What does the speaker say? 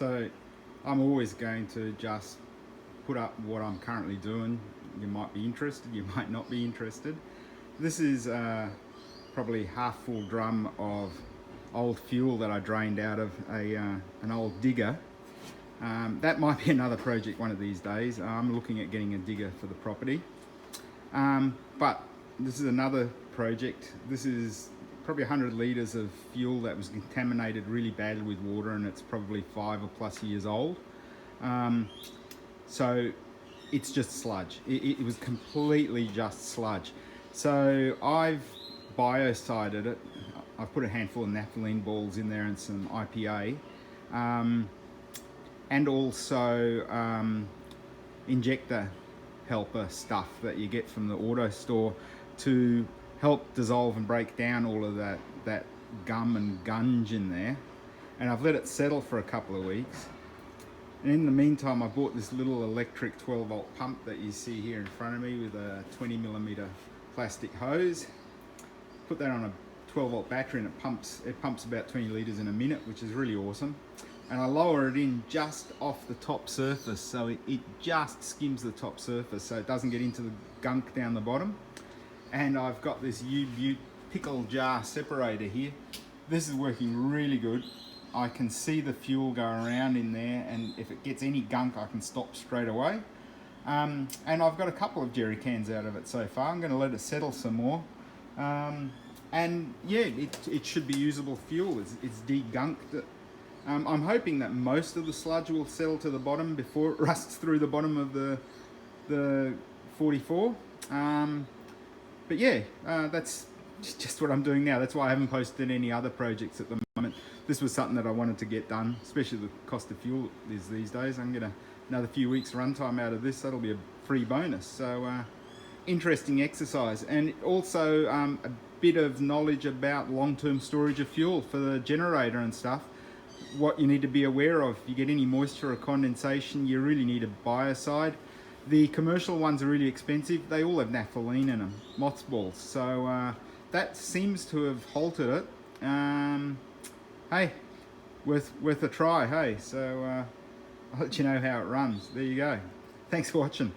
So I'm always going to just put up what I'm currently doing. You might be interested, you might not be interested. This is probably half full drum of old fuel that I drained out of an old digger. That might be another project one of these days. I'm looking at getting a digger for the property. But this is another project. This is probably 100 litres of fuel that was contaminated really badly with water, and it's probably 5 or plus years old. So it's just sludge. It was completely just sludge. So I've biocided it. I've put a handful of naphthalene balls in there and some IPA. And also injector helper stuff that you get from the auto store to help dissolve and break down all of that gum and gunge in there. And I've let it settle for a couple of weeks. And in the meantime, I bought this little electric 12 volt pump that you see here in front of me with a 20mm plastic hose. Put that on a 12 volt battery and it pumps about 20 litres in a minute, which is really awesome. And I lower it in just off the top surface, so it just skims the top surface so it doesn't get into the gunk down the bottom. And I've got this U-Butte pickle jar separator here. This is working really good. I can see the fuel go around in there, and if it gets any gunk I can stop straight away. And I've got a couple of jerry cans out of it so far. I'm going to let it settle some more. And yeah, it should be usable fuel. It's degunked. I'm hoping that most of the sludge will settle to the bottom before it rusts through the bottom of the 44. But yeah, that's just what I'm doing now. That's why I haven't posted any other projects at the moment. This was something that I wanted to get done, especially the cost of fuel is these days. I'm gonna another few weeks runtime out of this. That'll be a free bonus. So interesting exercise, and also a bit of knowledge about long-term storage of fuel for the generator and stuff. What you need to be aware of, if you get any moisture or condensation, you really need a biocide. The commercial ones are really expensive. They all have naphthalene in them, mothballs. So that seems to have halted it. Hey, worth a try, hey? So I'll let you know how it runs. There you go. Thanks for watching.